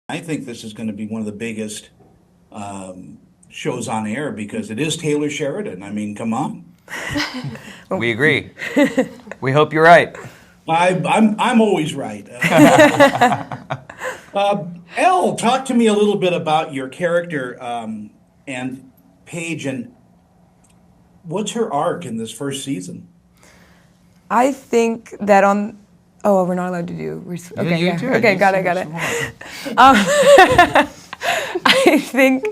I think this is going to be one of the biggest shows on air because it is Taylor Sheridan. I mean, come on. We agree. We hope you're right. I'm always right. Elle, talk to me a little bit about your character and Paige, and what's her arc in this first season? I think that on. Oh, we're not allowed to do. Okay, you yeah. do it. Okay, You got say it, got what it. you want. I think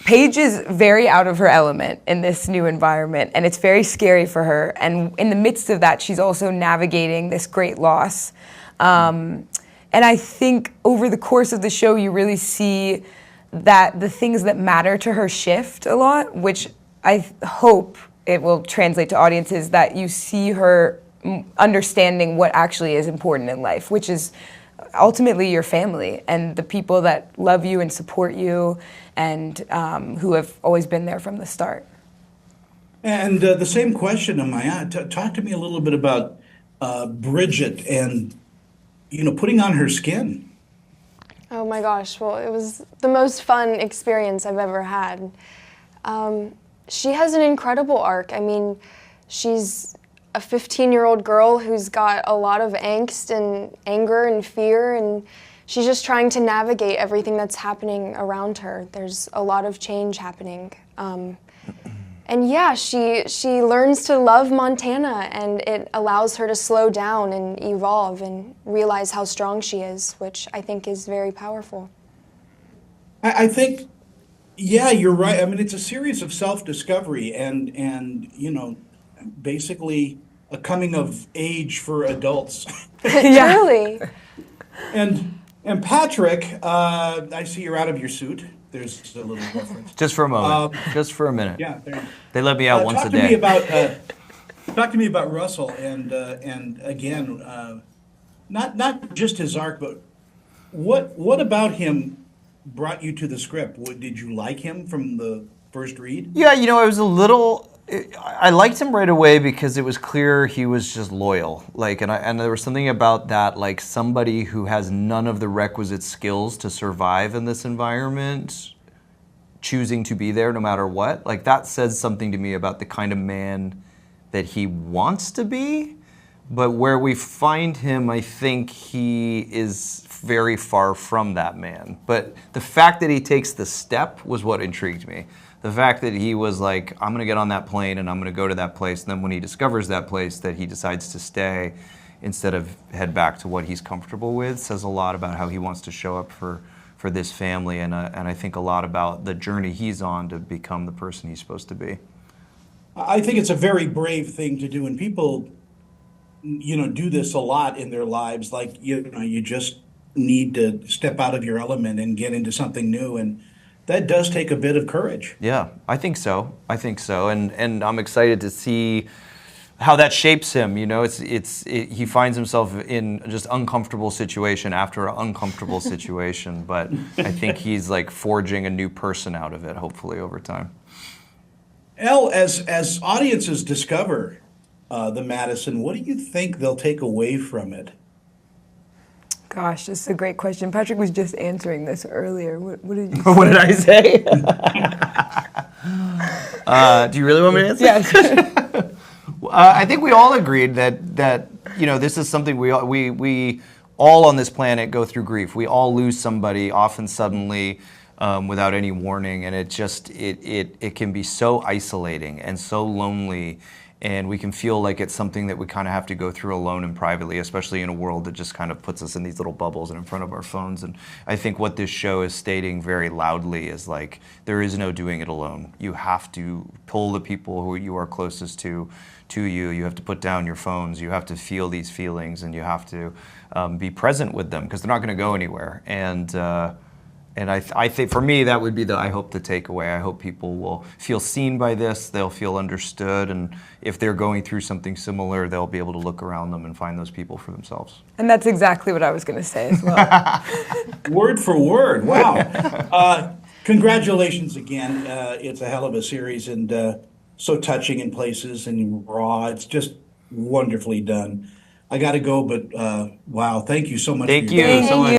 Paige is very out of her element in this new environment, and it's very scary for her. And in the midst of that, she's also navigating this great loss. And I think over the course of the show, you really see that the things that matter to her shift a lot, which I hope it will translate to audiences, that you see her understanding what actually is important in life, which is ultimately your family and the people that love you and support you and who have always been there from the start. And the same question, Amiah. Talk to me a little bit about Bridget and putting on her skin. Oh my gosh, well, it was the most fun experience I've ever had. She has an incredible arc. I mean, she's a 15-year-old girl who's got a lot of angst and anger and fear, and she's just trying to navigate everything that's happening around her. There's a lot of change happening. And yeah, she learns to love Montana, and it allows her to slow down and evolve and realize how strong she is, which I think is very powerful. I think, yeah, you're right. I mean, it's a series of self-discovery and basically a coming of age for adults. Truly. And Patrick, I see you're out of your suit. There's a little reference. Just for a moment. Just for a minute. Yeah. They let me out once a day. Talk to me about Russell and again, not just his arc, but what about him brought you to the script? Did you like him from the first read? Yeah, I liked him right away because it was clear he was just loyal. And there was something about that, like somebody who has none of the requisite skills to survive in this environment, choosing to be there no matter what. Like that says something to me about the kind of man that he wants to be. But where we find him, I think he is very far from that man. But the fact that he takes the step was what intrigued me. The fact that he was like, I'm going to get on that plane and I'm going to go to that place. And then when he discovers that place, that he decides to stay instead of head back to what he's comfortable with, says a lot about how he wants to show up for this family. And I think a lot about the journey he's on to become the person he's supposed to be. I think it's a very brave thing to do. And people, do this a lot in their lives. Like, you just need to step out of your element and get into something new. And that does take a bit of courage. Yeah, I think so. And I'm excited to see how that shapes him. He finds himself in just uncomfortable situation after an uncomfortable situation, but I think he's like forging a new person out of it, hopefully over time. Elle, as audiences discover the Madison, what do you think they'll take away from it? Gosh, this is a great question. Patrick was just answering this earlier. What did you say? What did I say? Do you really want me to answer? Yes. I think we all agreed that this is something we all on this planet go through grief. We all lose somebody, often suddenly, without any warning, and it can be so isolating and so lonely. And we can feel like it's something that we kind of have to go through alone and privately, especially in a world that just kind of puts us in these little bubbles and in front of our phones. And I think what this show is stating very loudly is like, there is no doing it alone. You have to pull the people who you are closest to you. You have to put down your phones. You have to feel these feelings, and you have to be present with them because they're not going to go anywhere. And I think for me, that would be I hope the takeaway. I hope people will feel seen by this. They'll feel understood. And if they're going through something similar, they'll be able to look around them and find those people for themselves. And that's exactly what I was going to say as well. Word for word. Wow. Congratulations again. It's a hell of a series and so touching in places and raw. It's just wonderfully done. I got to go, but wow. Thank you so much. Thank for your you time. so much.